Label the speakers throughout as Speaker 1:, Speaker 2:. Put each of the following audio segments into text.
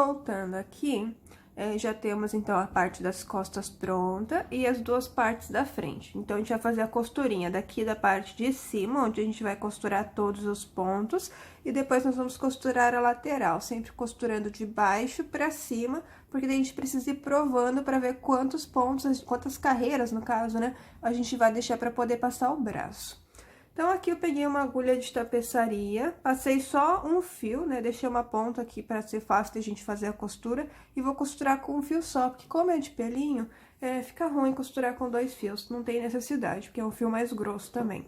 Speaker 1: voltando aqui, já temos, então, a parte das costas pronta e as duas partes da frente. Então, a gente vai fazer a costurinha daqui da parte de cima, onde a gente vai costurar todos os pontos, e depois nós vamos costurar a lateral, sempre costurando de baixo pra cima, porque daí a gente precisa ir provando pra ver quantos pontos, quantas carreiras, no caso, né, a gente vai deixar pra poder passar o braço. Então, aqui eu peguei uma agulha de tapeçaria, passei só um fio, né? Deixei uma ponta aqui para ser fácil de a gente fazer a costura. E vou costurar com um fio só, porque como é de pelinho, fica ruim costurar com 2 fios. Não tem necessidade, porque é um fio mais grosso também.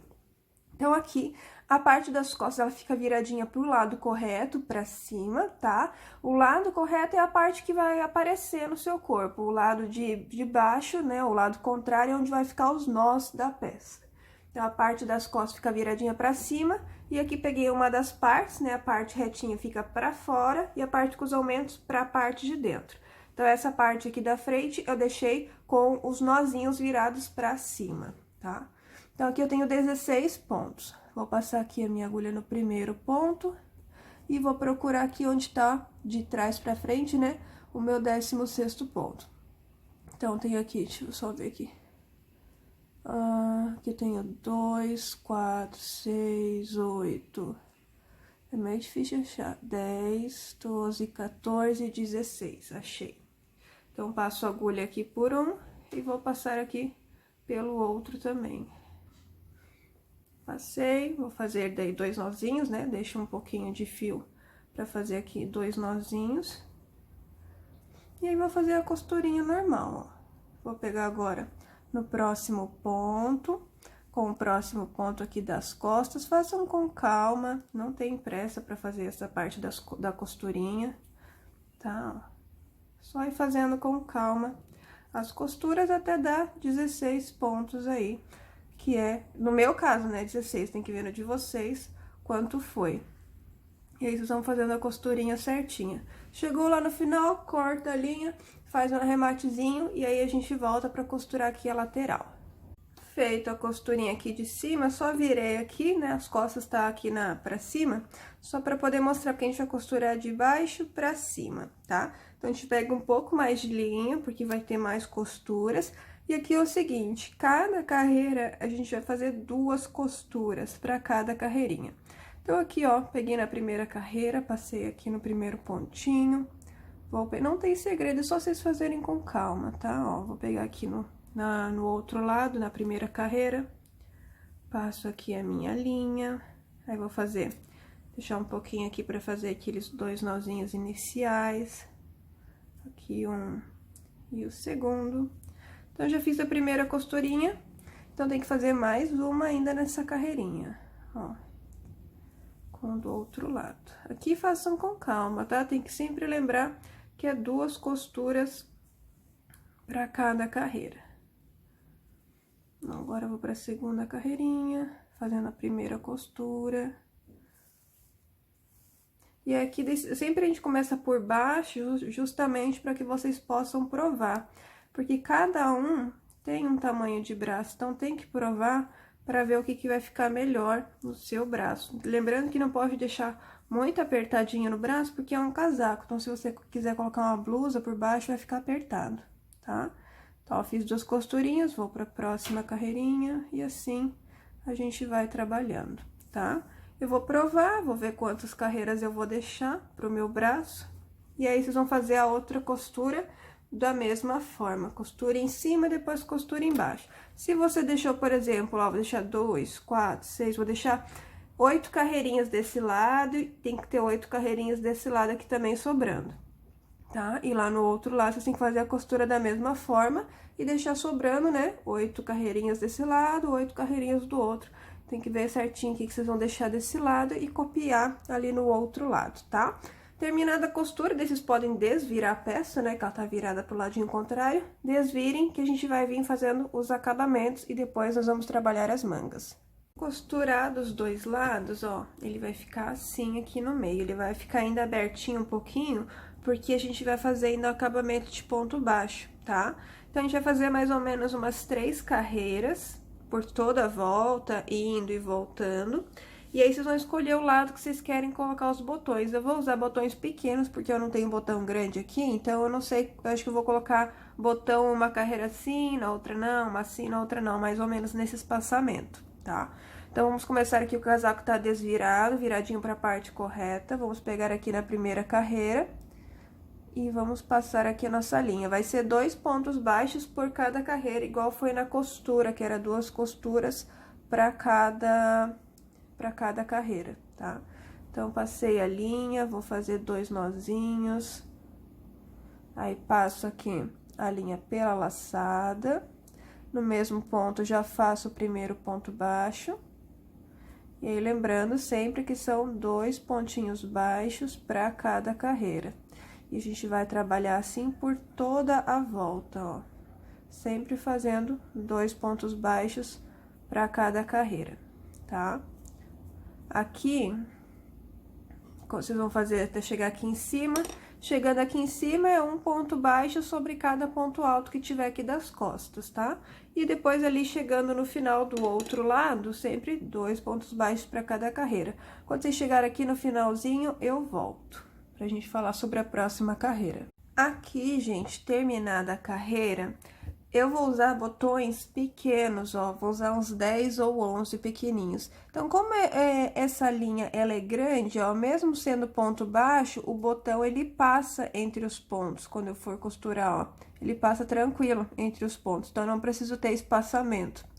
Speaker 1: Então, aqui, a parte das costas, ela fica viradinha pro lado correto, pra cima, tá? O lado correto é a parte que vai aparecer no seu corpo. O lado de baixo, né? O lado contrário é onde vai ficar os nós da peça. Então, a parte das costas fica viradinha pra cima, e aqui peguei uma das partes, né, a parte retinha fica pra fora, e a parte com os aumentos pra parte de dentro. Então, essa parte aqui da frente, eu deixei com os nozinhos virados pra cima, tá? Então, aqui eu tenho 16 pontos. Vou passar aqui a minha agulha no primeiro ponto, e vou procurar aqui onde tá, de trás pra frente, né, o meu 16º ponto. Então, tenho aqui, deixa eu só ver aqui. Aqui eu tenho 2, 4, 6, 8. É meio difícil achar. 10, 12, 14, 16. Achei. Então, passo a agulha aqui por um e vou passar aqui pelo outro também. Passei, vou fazer daí 2 nozinhos, né? Deixo um pouquinho de fio pra fazer aqui 2 nozinhos. E aí, vou fazer a costurinha normal, ó. Vou pegar agora no próximo ponto, com o próximo ponto aqui das costas, façam com calma, não tem pressa pra fazer essa parte da costurinha, tá? Só ir fazendo com calma as costuras até dar 16 pontos aí, que é, no meu caso, né, 16, tem que ver no de vocês quanto foi. E aí, vocês vão fazendo a costurinha certinha. Chegou lá no final, corta a linha, faz um arrematezinho e aí a gente volta pra costurar aqui a lateral. Feito a costurinha aqui de cima, só virei aqui, né, as costas tá aqui pra cima, só pra poder mostrar, porque a gente vai costurar de baixo pra cima, tá? Então, a gente pega um pouco mais de linha, porque vai ter mais costuras. E aqui é o seguinte, cada carreira, a gente vai fazer 2 costuras pra cada carreirinha. Então, aqui, ó, peguei na primeira carreira, passei aqui no primeiro pontinho. Não tem segredo, é só vocês fazerem com calma, tá? Ó, vou pegar aqui no outro lado, na primeira carreira. Passo aqui a minha linha. Aí, vou deixar um pouquinho aqui pra fazer aqueles 2 nozinhos iniciais. Aqui um e o segundo. Então, já fiz a primeira costurinha. Então, tem que fazer mais uma ainda nessa carreirinha, ó. Com do outro lado. Aqui façam com calma, tá? Tem que sempre lembrar que é 2 costuras para cada carreira. Agora, eu vou para a segunda carreirinha, fazendo a primeira costura. E aqui, sempre a gente começa por baixo, justamente para que vocês possam provar. Porque cada um tem um tamanho de braço, então tem que provar para ver o que vai ficar melhor no seu braço. Lembrando que não pode deixar muito apertadinho no braço, porque é um casaco. Então, se você quiser colocar uma blusa por baixo, vai ficar apertado, tá? Então, ó, fiz 2 costurinhas, vou para a próxima carreirinha e assim a gente vai trabalhando, tá? Eu vou provar, vou ver quantas carreiras eu vou deixar pro meu braço. E aí, vocês vão fazer a outra costura da mesma forma, costura em cima, depois costura embaixo. Se você deixou, por exemplo, ó, vou deixar 2, 4, 6, vou deixar 8 carreirinhas desse lado, e tem que ter 8 carreirinhas desse lado aqui também sobrando, tá? E lá no outro lado, você tem que fazer a costura da mesma forma e deixar sobrando, né, 8 carreirinhas desse lado, 8 carreirinhas do outro. Tem que ver certinho o que vocês vão deixar desse lado e copiar ali no outro lado, tá? Terminada a costura, daí vocês podem desvirar a peça, né, que ela tá virada pro ladinho contrário. Desvirem, que a gente vai vir fazendo os acabamentos e depois nós vamos trabalhar as mangas. Costurar dos 2 lados, ó, ele vai ficar assim aqui no meio. Ele vai ficar ainda abertinho um pouquinho, porque a gente vai fazer ainda o acabamento de ponto baixo, tá? Então, a gente vai fazer mais ou menos umas 3 carreiras por toda a volta, indo e voltando. E aí, vocês vão escolher o lado que vocês querem colocar os botões. Eu vou usar botões pequenos, porque eu não tenho botão grande aqui, então eu não sei, eu acho que eu vou colocar botão uma carreira assim, na outra não, uma assim, na outra não, mais ou menos nesse espaçamento, tá? Então, vamos começar aqui, o casaco tá desvirado, viradinho pra parte correta. Vamos pegar aqui na primeira carreira e vamos passar aqui a nossa linha. Vai ser 2 pontos baixos por cada carreira, igual foi na costura, que era 2 costuras pra cada carreira, tá? Então, passei a linha, vou fazer 2 nozinhos. Aí, passo aqui a linha pela laçada. No mesmo ponto, já faço o primeiro ponto baixo. E aí, lembrando sempre que são 2 pontinhos baixos para cada carreira. E a gente vai trabalhar assim por toda a volta, ó. Sempre fazendo 2 pontos baixos para cada carreira, tá? Aqui, vocês vão fazer até chegar aqui em cima. Chegando aqui em cima, é um ponto baixo sobre cada ponto alto que tiver aqui das costas, tá? E depois, ali, chegando no final do outro lado, sempre 2 pontos baixos para cada carreira. Quando vocês chegarem aqui no finalzinho, eu volto, pra gente falar sobre a próxima carreira. Aqui, gente, terminada a carreira, eu vou usar botões pequenos, ó, vou usar uns 10 ou 11 pequenininhos. Então, como essa linha, ela é grande, ó, mesmo sendo ponto baixo, o botão, ele passa entre os pontos, quando eu for costurar, ó. Ele passa tranquilo entre os pontos, então, eu não preciso ter espaçamento.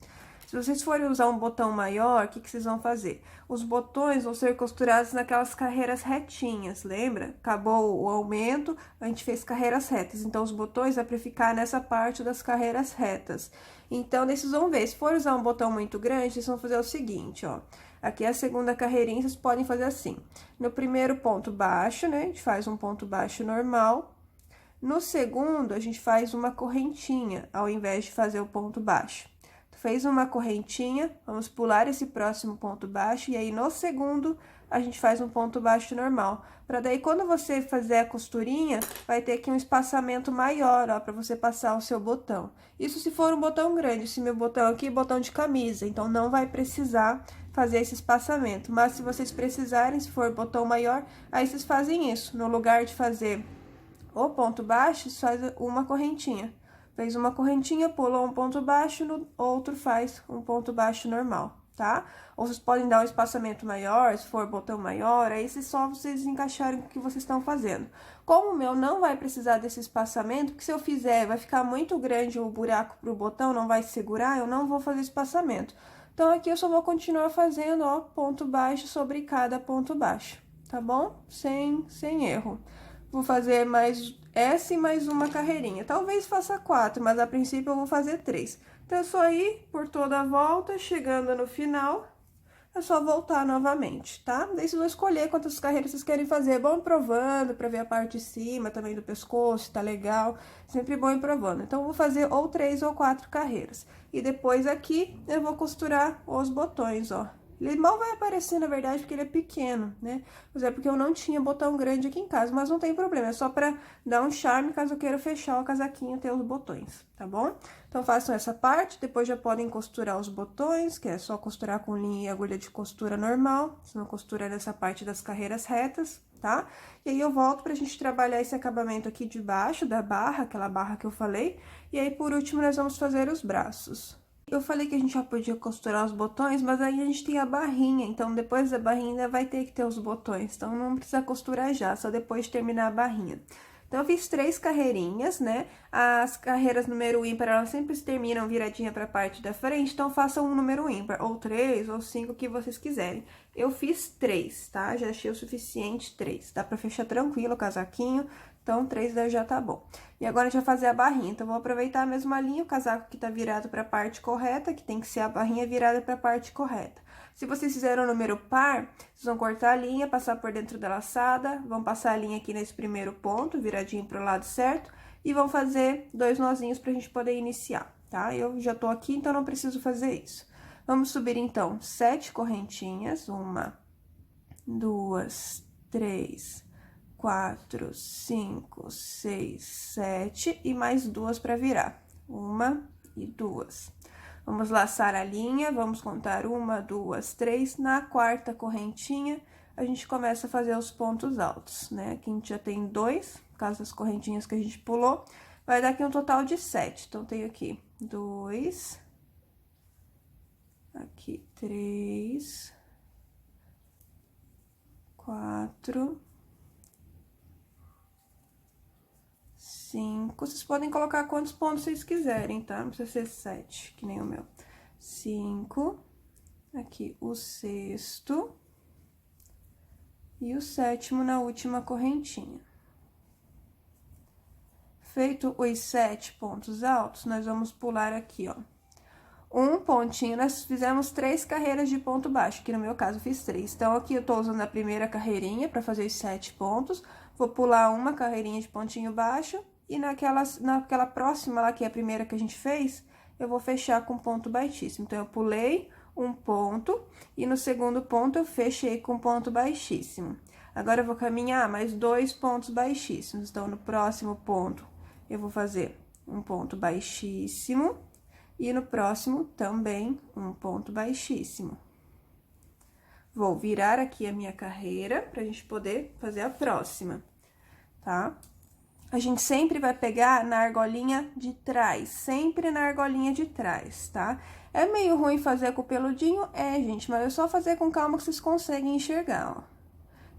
Speaker 1: Se vocês forem usar um botão maior, o que vocês vão fazer? Os botões vão ser costurados naquelas carreiras retinhas, lembra? Acabou o aumento, a gente fez carreiras retas. Então, os botões é para ficar nessa parte das carreiras retas. Então, daí vocês vão ver, se for usar um botão muito grande, vocês vão fazer o seguinte, ó. Aqui é a segunda carreirinha, vocês podem fazer assim. No primeiro ponto baixo, né, a gente faz um ponto baixo normal. No segundo, a gente faz uma correntinha, ao invés de fazer o ponto baixo. Fez uma correntinha, vamos pular esse próximo ponto baixo, e aí, no segundo, a gente faz um ponto baixo normal. Pra daí, quando você fazer a costurinha, vai ter aqui um espaçamento maior, ó, pra você passar o seu botão. Isso se for um botão grande, esse meu botão aqui é botão de camisa, então, não vai precisar fazer esse espaçamento. Mas, se vocês precisarem, se for botão maior, aí vocês fazem isso. No lugar de fazer o ponto baixo, faz uma correntinha. Fez uma correntinha, pulou um ponto baixo, no outro faz um ponto baixo normal, tá? Ou vocês podem dar um espaçamento maior, se for botão maior, aí só vocês encaixarem o que vocês estão fazendo. Como o meu não vai precisar desse espaçamento, porque se eu fizer, vai ficar muito grande o buraco pro botão, não vai segurar, eu não vou fazer espaçamento. Então, aqui eu só vou continuar fazendo, ó, ponto baixo sobre cada ponto baixo, tá bom? Sem erro. Vou fazer mais essa e mais uma carreirinha. Talvez faça 4, mas a princípio eu vou fazer 3. Então, é só ir por toda a volta, chegando no final, é só voltar novamente, tá? Daí vocês vão escolher quantas carreiras vocês querem fazer. É bom ir provando, pra ver a parte de cima também do pescoço, tá legal. Sempre bom ir provando. Então, eu vou fazer ou 3 ou 4 carreiras. E depois aqui, eu vou costurar os botões, ó. Ele mal vai aparecer, na verdade, porque ele é pequeno, né? Mas é porque eu não tinha botão grande aqui em casa, mas não tem problema. É só pra dar um charme, caso eu queira fechar o casaquinho e ter os botões, tá bom? Então, façam essa parte, depois já podem costurar os botões, que é só costurar com linha e agulha de costura normal. Se não costura nessa parte das carreiras retas, tá? E aí, eu volto pra gente trabalhar esse acabamento aqui de baixo da barra, aquela barra que eu falei. E aí, por último, nós vamos fazer os braços. Eu falei que a gente já podia costurar os botões, mas aí a gente tem a barrinha, então depois da barrinha ainda vai ter que ter os botões, então não precisa costurar já, só depois de terminar a barrinha. Então, eu fiz 3 carreirinhas, né? As carreiras número ímpar, elas sempre terminam viradinha pra parte da frente, então façam um número ímpar, ou 3, ou 5, o que vocês quiserem. Eu fiz 3, tá? Já achei o suficiente 3, dá pra fechar tranquilo o casaquinho. Então, 3 daí já tá bom. E agora, a gente vai fazer a barrinha. Então, vou aproveitar a mesma linha, o casaco que tá virado pra parte correta, que tem que ser a barrinha virada pra parte correta. Se vocês fizeram o número par, vocês vão cortar a linha, passar por dentro da laçada, vão passar a linha aqui nesse primeiro ponto, viradinho pro lado certo, e vão fazer 2 nozinhos pra gente poder iniciar, tá? Eu já tô aqui, então não preciso fazer isso. Vamos subir, então, 7 correntinhas. 1, 2, 3... 4, 5, 6, 7 e mais 2 para virar. 1 e 2. Vamos laçar a linha, vamos contar 1, 2, 3. Na quarta correntinha, a gente começa a fazer os pontos altos, né? Aqui a gente já tem 2, por causa das correntinhas que a gente pulou. Vai dar aqui um total de 7. Então, tenho aqui 2, aqui 3, 4, 5. Vocês podem colocar quantos pontos vocês quiserem, tá? Não precisa ser 7, que nem o meu. 5, aqui o sexto e o sétimo na última correntinha. Feito os 7 pontos altos, nós vamos pular aqui, ó. Um pontinho, nós fizemos 3 carreiras de ponto baixo, que no meu caso fiz 3. Então, aqui eu tô usando a primeira carreirinha para fazer os 7 pontos, vou pular uma carreirinha de pontinho baixo, e naquela próxima lá, que é a primeira que a gente fez, eu vou fechar com ponto baixíssimo. Então, eu pulei um ponto, e no segundo ponto eu fechei com ponto baixíssimo. Agora, eu vou caminhar mais 2 pontos baixíssimos. Então, no próximo ponto, eu vou fazer um ponto baixíssimo. E no próximo, também, um ponto baixíssimo. Vou virar aqui a minha carreira, pra gente poder fazer a próxima, tá? A gente sempre vai pegar na argolinha de trás, sempre na argolinha de trás, tá? É meio ruim fazer com o peludinho? É, gente, mas é só fazer com calma que vocês conseguem enxergar, ó.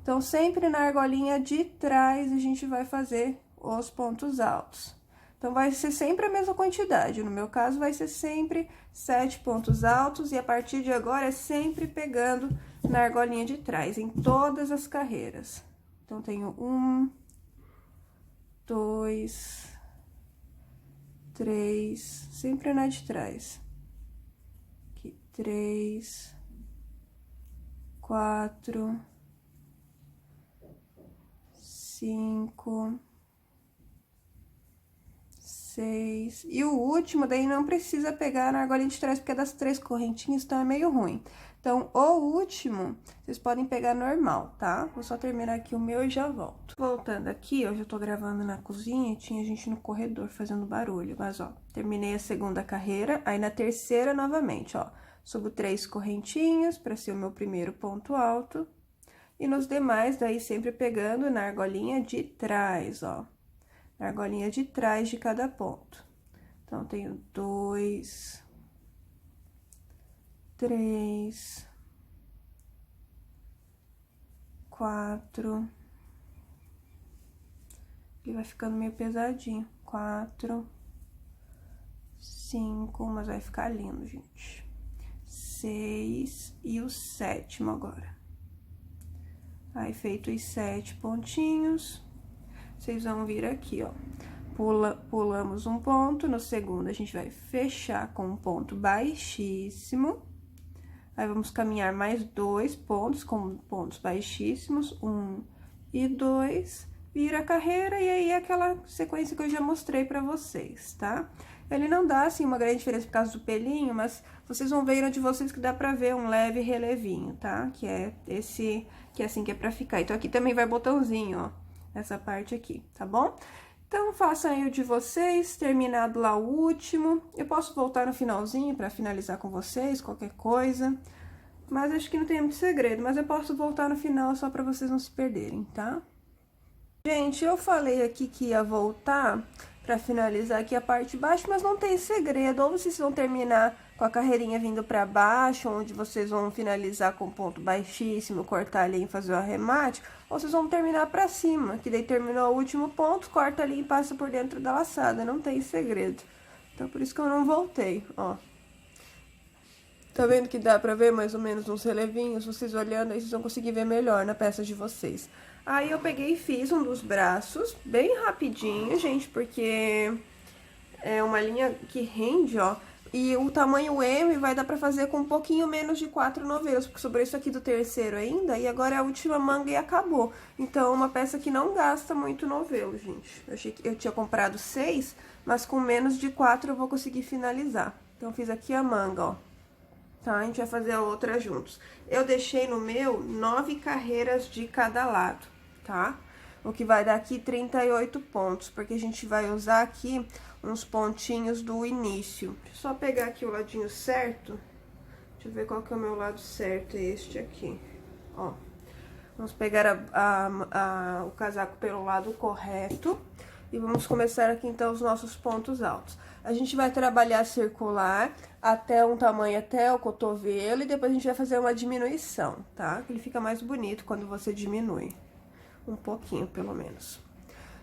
Speaker 1: Então, sempre na argolinha de trás, a gente vai fazer os pontos altos. Então, vai ser sempre a mesma quantidade. No meu caso, vai ser sempre 7 pontos altos. E a partir de agora, é sempre pegando na argolinha de trás, em todas as carreiras. Então, tenho 1, 2, 3, sempre na de trás. Aqui, 3, 4, 5... 6. E o último, daí não precisa pegar na argolinha de trás, porque é das 3 correntinhas, então é meio ruim. Então, o último, vocês podem pegar normal, tá? Vou só terminar aqui o meu e já volto. Voltando aqui, hoje eu tô gravando na cozinha e tinha gente no corredor fazendo barulho. Mas, ó, terminei a segunda carreira, aí na terceira, novamente, ó. Subo 3 correntinhas pra ser o meu primeiro ponto alto. E nos demais, daí sempre pegando na argolinha de trás, ó. Na argolinha de trás de cada ponto. Então, tenho 2, 3, 4. Ele vai ficando meio pesadinho. 4, 5, mas vai ficar lindo, gente. 6 e o sétimo agora. Aí, feito os 7 pontinhos, vocês vão vir aqui, ó. Pulamos um ponto, no segundo a gente vai fechar com um ponto baixíssimo. Aí, vamos caminhar mais 2 pontos com pontos baixíssimos, 1 e 2, vira a carreira e aí é aquela sequência que eu já mostrei pra vocês, tá? Ele não dá, assim, uma grande diferença por causa do pelinho, mas vocês vão ver onde vocês que dá pra ver um leve relevinho, tá? Que é esse, que é assim que é pra ficar. Então, aqui também vai botãozinho, ó. Essa parte aqui, tá bom? Então, façam aí o de vocês, terminado lá o último. Eu posso voltar no finalzinho pra finalizar com vocês, qualquer coisa. Mas acho que não tem muito segredo, mas eu posso voltar no final só pra vocês não se perderem, tá? Gente, eu falei aqui que ia voltar pra finalizar aqui a parte de baixo, mas não tem segredo. Ou vocês vão terminar com a carreirinha vindo pra baixo, onde vocês vão finalizar com ponto baixíssimo, cortar ali e fazer o arremate, ou vocês vão terminar pra cima, que daí terminou o último ponto, corta ali e passa por dentro da laçada, não tem segredo. Então, por isso que eu não voltei, ó. Tá vendo que dá pra ver mais ou menos uns relevinhos? Vocês olhando aí, vocês vão conseguir ver melhor na peça de vocês. Aí, eu peguei e fiz um dos braços, bem rapidinho, gente, porque é uma linha que rende, ó. E o tamanho M vai dar pra fazer com um pouquinho menos de 4 novelos, porque sobrou isso aqui do terceiro ainda, e agora é a última manga e acabou. Então, é uma peça que não gasta muito novelo, gente. Eu achei que eu tinha comprado 6, mas com menos de 4 eu vou conseguir finalizar. Então, fiz aqui a manga, ó. Tá? A gente vai fazer a outra juntos. Eu deixei no meu 9 carreiras de cada lado, tá? O que vai dar aqui 38 pontos, porque a gente vai usar aqui uns pontinhos do início. Deixa eu só pegar aqui o ladinho certo. Deixa eu ver qual que é o meu lado certo, é este aqui, ó. Vamos pegar o casaco pelo lado correto e vamos começar aqui, então, os nossos pontos altos. A gente vai trabalhar circular até um tamanho, até o cotovelo, e depois a gente vai fazer uma diminuição, tá? Que ele fica mais bonito quando você diminui, um pouquinho, pelo menos.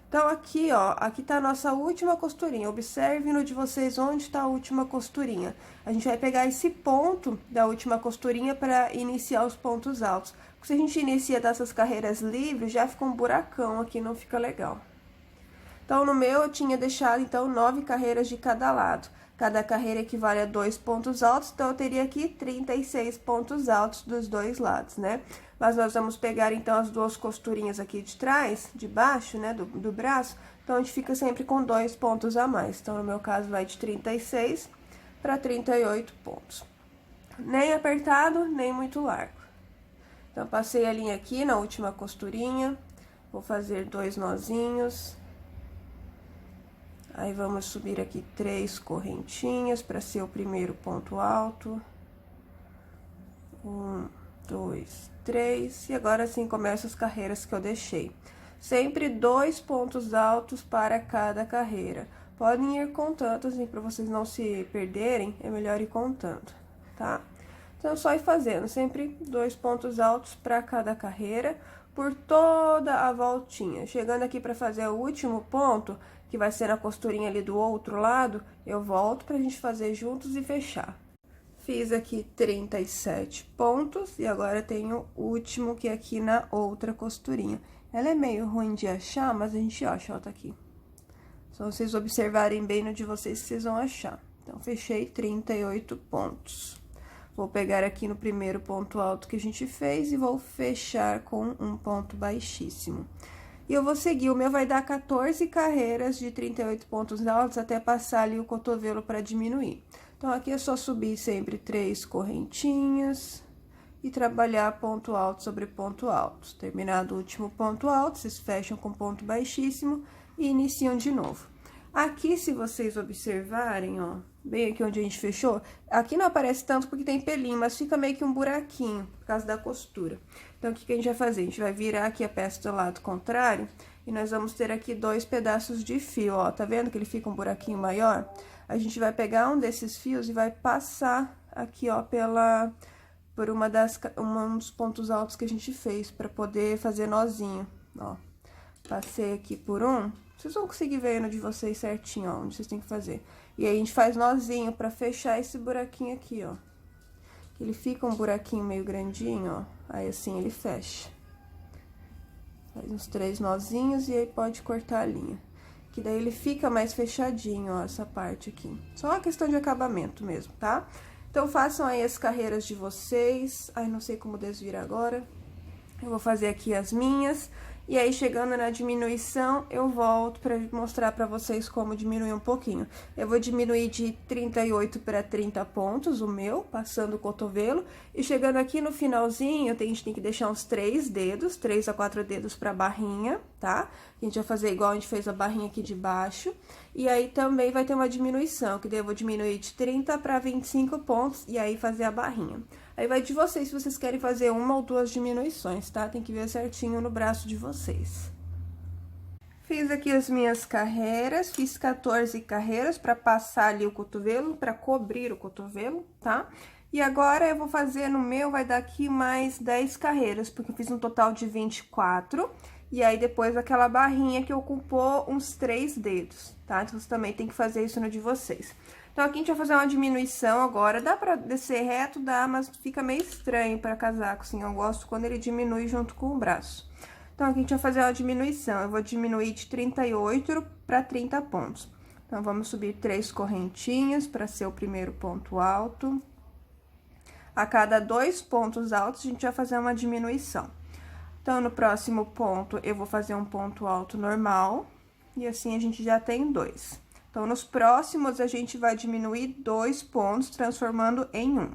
Speaker 1: Então, aqui, ó, aqui tá a nossa última costurinha. Observe no de vocês onde tá a última costurinha. A gente vai pegar esse ponto da última costurinha para iniciar os pontos altos. Porque se a gente inicia dessas carreiras livres, já fica um buracão aqui, não fica legal. Então, no meu, eu tinha deixado, então, 9 carreiras de cada lado. Cada carreira equivale a 2 pontos altos, então, eu teria aqui 36 pontos altos dos dois lados, né? Mas nós vamos pegar, então, as duas costurinhas aqui de trás, de baixo, né, do braço. Então, a gente fica sempre com 2 pontos a mais. Então, no meu caso, vai de 36 para 38 pontos. Nem apertado, nem muito largo. Então, passei a linha aqui na última costurinha. Vou fazer 2 nozinhos. Aí, vamos subir aqui 3 correntinhas para ser o primeiro ponto alto. 1, 2, 3, e agora sim começam as carreiras que eu deixei. Sempre 2 pontos altos para cada carreira. Podem ir contando, assim, para vocês não se perderem, é melhor ir contando, tá? Então, só ir fazendo, sempre 2 pontos altos para cada carreira, por toda a voltinha. Chegando aqui para fazer o último ponto, que vai ser na costurinha ali do outro lado, eu volto pra gente fazer juntos e fechar. Fiz aqui 37 pontos e agora tenho o último que é aqui na outra costurinha. Ela é meio ruim de achar, mas a gente acha, ó, tá aqui. Só vocês observarem bem no de vocês que vocês vão achar. Então, fechei 38 pontos. Vou pegar aqui no primeiro ponto alto que a gente fez e vou fechar com um ponto baixíssimo. E eu vou seguir, o meu vai dar 14 carreiras de 38 pontos altos até passar ali o cotovelo para diminuir. Então, aqui é só subir sempre 3 correntinhas e trabalhar ponto alto sobre ponto alto. Terminado o último ponto alto, vocês fecham com ponto baixíssimo e iniciam de novo. Aqui, se vocês observarem, ó, bem aqui onde a gente fechou, aqui não aparece tanto porque tem pelinho, mas fica meio que um buraquinho, por causa da costura. Então, o que a gente vai fazer? A gente vai virar aqui a peça do lado contrário e nós vamos ter aqui 2 pedaços de fio, ó, tá vendo que ele fica um buraquinho maior? A gente vai pegar um desses fios e vai passar aqui, ó, por um dos pontos altos que a gente fez, pra poder fazer nozinho, ó. Passei aqui por um, vocês vão conseguir ver no de vocês certinho, ó, onde vocês têm que fazer. E aí, a gente faz nozinho pra fechar esse buraquinho aqui, ó. Ele fica um buraquinho meio grandinho, ó, aí assim ele fecha. Faz uns 3 nozinhos e aí pode cortar a linha. Que daí ele fica mais fechadinho, ó, essa parte aqui. Só uma questão de acabamento mesmo, tá? Então, façam aí as carreiras de vocês. Ai, não sei como desvirar agora. Eu vou fazer aqui as minhas. E aí, chegando na diminuição, eu volto pra mostrar pra vocês como diminuir um pouquinho. Eu vou diminuir de 38 para 30 pontos, o meu, passando o cotovelo. E chegando aqui no finalzinho, a gente tem que deixar uns 3 dedos, 3 a 4 dedos pra barrinha, tá? A gente vai fazer igual a gente fez a barrinha aqui de baixo. E aí, também vai ter uma diminuição, que daí eu vou diminuir de 30 para 25 pontos e aí fazer a barrinha. Aí, vai de vocês, se vocês querem fazer 1 ou 2 diminuições, tá? Tem que ver certinho no braço de vocês. Fiz aqui as minhas carreiras, fiz 14 carreiras pra passar ali o cotovelo, pra cobrir o cotovelo, tá? E agora, eu vou fazer no meu, vai dar aqui mais 10 carreiras, porque eu fiz um total de 24. E aí, depois, aquela barrinha que ocupou uns 3 dedos, tá? Então, você também tem que fazer isso no de vocês. Então, aqui a gente vai fazer uma diminuição agora. Dá pra descer reto? Dá, mas fica meio estranho pra casaco, assim. Eu gosto quando ele diminui junto com o braço. Então, aqui a gente vai fazer uma diminuição. Eu vou diminuir de 38 para 30 pontos. Então, vamos subir 3 correntinhas pra ser o primeiro ponto alto. A cada 2 pontos altos, a gente vai fazer uma diminuição. Então, no próximo ponto, eu vou fazer um ponto alto normal. E assim, a gente já tem 2. Então, nos próximos, a gente vai diminuir 2 pontos, transformando em 1.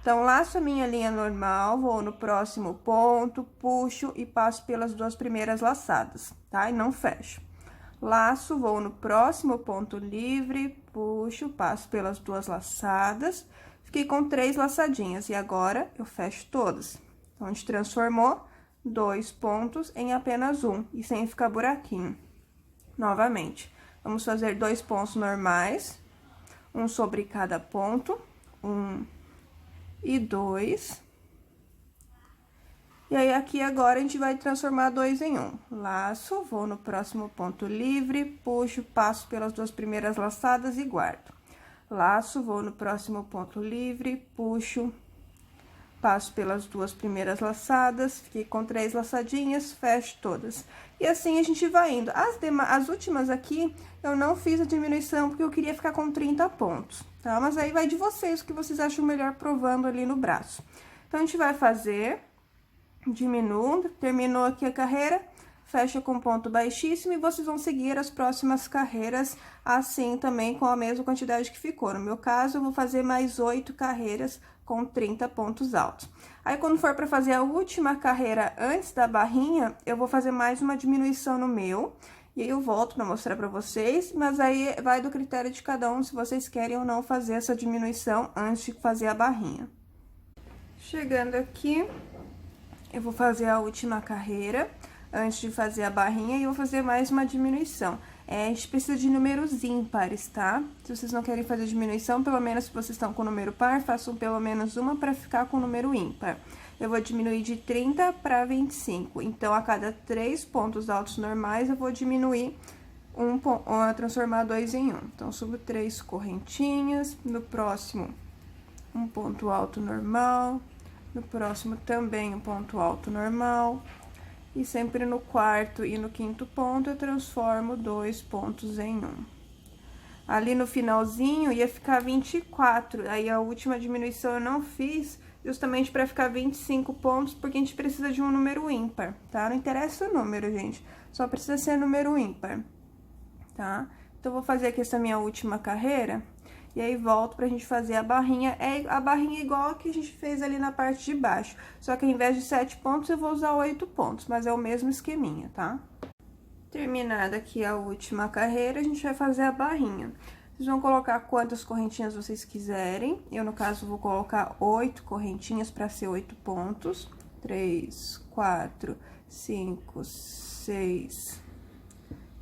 Speaker 1: Então, laço a minha linha normal, vou no próximo ponto, puxo e passo pelas 2 primeiras laçadas, tá? E não fecho. laço, vou no próximo ponto livre, puxo, passo pelas 2 laçadas, fiquei com 3 laçadinhas, e agora eu fecho todas. Então, a gente transformou 2 pontos em apenas um, e sem ficar buraquinho. Novamente, vamos fazer 2 pontos normais, um sobre cada ponto, 1 e 2. E aí, aqui agora, a gente vai transformar 2 em 1. Laço, vou no próximo ponto livre, puxo, passo pelas 2 primeiras laçadas e guardo. Laço, vou no próximo ponto livre, puxo, passo pelas 2 primeiras laçadas, fiquei com 3 laçadinhas, fecho todas. E assim a gente vai indo. As últimas aqui, eu não fiz a diminuição, porque eu queria ficar com 30 pontos, tá? Mas aí vai de vocês, o que vocês acham melhor provando ali no braço. Então, a gente vai fazer... Diminuo, terminou aqui a carreira, fecha com ponto baixíssimo e vocês vão seguir as próximas carreiras assim também com a mesma quantidade que ficou. No meu caso, eu vou fazer mais 8 carreiras com 30 pontos altos. Aí, quando for para fazer a última carreira antes da barrinha, eu vou fazer mais uma diminuição no meu. E aí, eu volto para mostrar para vocês, mas aí vai do critério de cada um, se vocês querem ou não fazer essa diminuição antes de fazer a barrinha. Chegando aqui... Eu vou fazer a última carreira, antes de fazer a barrinha, e eu vou fazer mais uma diminuição. A gente precisa de números ímpares, tá? Se vocês não querem fazer diminuição, pelo menos se vocês estão com número par, façam pelo menos uma para ficar com número ímpar. Eu vou diminuir de 30 para 25, então, a cada 3 pontos altos normais, eu vou diminuir transformar 2 em 1. Então, subo 3 correntinhas, no próximo, um ponto alto normal... No próximo, também um ponto alto normal. E sempre no quarto e no quinto ponto, eu transformo 2 pontos em 1. Ali no finalzinho, ia ficar 24. Aí, a última diminuição eu não fiz, justamente para ficar 25 pontos, porque a gente precisa de um número ímpar, tá? Não interessa o número, gente. Só precisa ser número ímpar, tá? Então, vou fazer aqui essa minha última carreira... E aí, volto pra gente fazer a barrinha. A barrinha igual a que a gente fez ali na parte de baixo. Só que ao invés de 7 pontos, eu vou usar 8 pontos. Mas é o mesmo esqueminha, tá? Terminada aqui a última carreira, a gente vai fazer a barrinha. Vocês vão colocar quantas correntinhas vocês quiserem. Eu, no caso, vou colocar 8 correntinhas pra ser 8 pontos. 3, 4, 5, 6,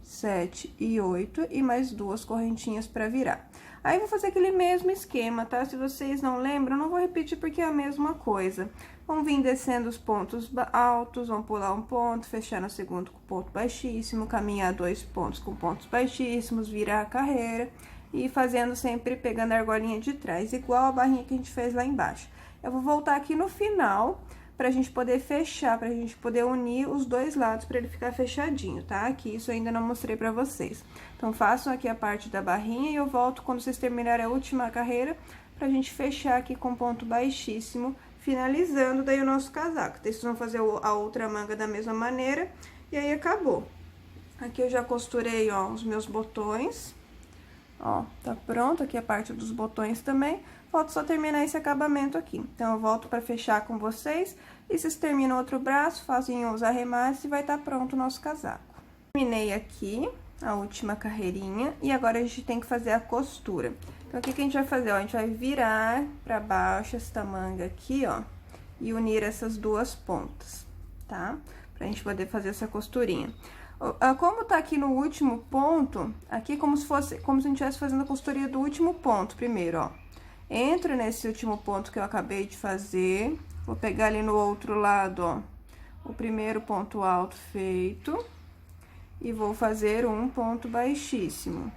Speaker 1: 7 e 8. E mais 2 correntinhas pra virar. Aí, vou fazer aquele mesmo esquema, tá? Se vocês não lembram, não vou repetir porque é a mesma coisa. Vão vir descendo os pontos altos, vão pular um ponto, fechar no segundo com ponto baixíssimo, caminhar 2 pontos com pontos baixíssimos, virar a carreira e fazendo sempre pegando a argolinha de trás, igual a barrinha que a gente fez lá embaixo. Eu vou voltar aqui no final pra gente poder fechar, pra gente poder unir os dois lados pra ele ficar fechadinho, tá? Aqui, isso eu ainda não mostrei pra vocês. Então, façam aqui a parte da barrinha e eu volto quando vocês terminarem a última carreira pra gente fechar aqui com ponto baixíssimo, finalizando daí o nosso casaco. Daí, vocês vão fazer a outra manga da mesma maneira e aí acabou. Aqui eu já costurei, ó, os meus botões. Ó, tá pronto aqui a parte dos botões também. Falta só terminar esse acabamento aqui. Então, eu volto pra fechar com vocês. E vocês terminam outro braço, fazem os arremates e vai estar pronto o nosso casaco. Terminei aqui a última carreirinha. E agora, a gente tem que fazer a costura. Então, o que que a gente vai fazer? Ó, a gente vai virar pra baixo esta manga aqui, ó. E unir essas duas pontas, tá? Pra gente poder fazer essa costurinha. Como tá aqui no último ponto, aqui como se a gente estivesse fazendo a costurinha do último ponto primeiro, ó. Entro nesse último ponto que eu acabei de fazer, vou pegar ali no outro lado, ó, o primeiro ponto alto feito, e vou fazer um ponto baixíssimo.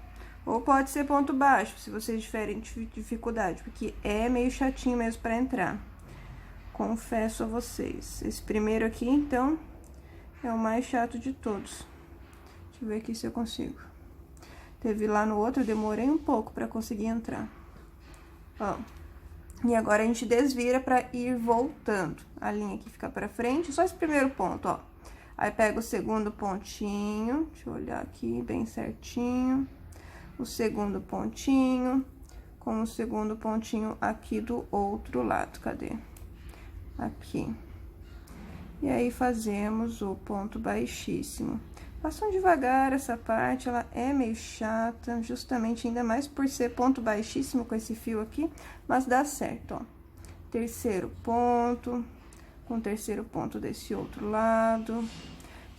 Speaker 1: Ou pode ser ponto baixo, se vocês tiverem dificuldade, porque é meio chatinho mesmo pra entrar. Confesso a vocês. Esse primeiro aqui, então, é o mais chato de todos. Deixa eu ver aqui se eu consigo. Teve lá no outro, eu demorei um pouco pra conseguir entrar. Ó, e agora a gente desvira pra ir voltando. A linha aqui fica pra frente, só esse primeiro ponto, ó. Aí, pega o segundo pontinho, deixa eu olhar aqui bem certinho. O segundo pontinho, com o segundo pontinho aqui do outro lado, cadê? Aqui. E aí, fazemos o ponto baixíssimo. Façam devagar essa parte, ela é meio chata, justamente ainda mais por ser ponto baixíssimo com esse fio aqui, mas dá certo, ó. Terceiro ponto, com o terceiro ponto desse outro lado.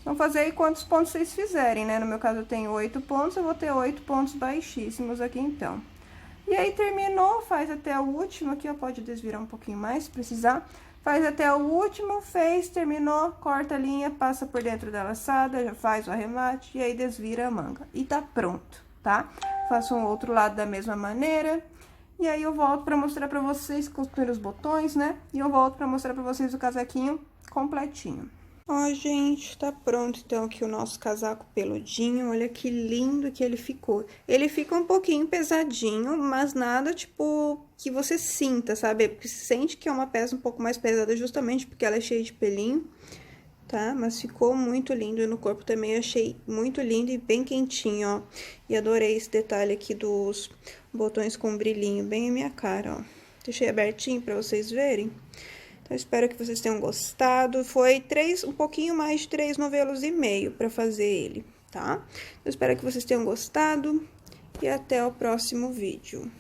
Speaker 1: Vamos fazer aí quantos pontos vocês fizerem, né? No meu caso eu tenho 8 pontos, eu vou ter 8 pontos baixíssimos aqui então. E aí terminou, faz até o último aqui, ó, pode desvirar um pouquinho mais se precisar. Faz até o último, fez, terminou, corta a linha, passa por dentro da laçada, já faz o arremate e aí desvira a manga. E tá pronto, tá? Faço um outro lado da mesma maneira. E aí eu volto pra mostrar pra vocês, construir os botões, né? E eu volto pra mostrar pra vocês o casaquinho completinho. Ó, gente, tá pronto então aqui o nosso casaco peludinho. Olha que lindo que ele ficou. Ele fica um pouquinho pesadinho, mas nada, tipo, que você sinta, sabe? Porque você sente que é uma peça um pouco mais pesada justamente porque ela é cheia de pelinho, tá? Mas ficou muito lindo e no corpo também achei muito lindo e bem quentinho, ó. E adorei esse detalhe aqui dos botões com brilhinho, bem a minha cara, ó. Deixei abertinho pra vocês verem. Eu espero que vocês tenham gostado. Foi um pouquinho mais de 3,5 novelos para fazer ele, tá? Eu espero que vocês tenham gostado e até o próximo vídeo.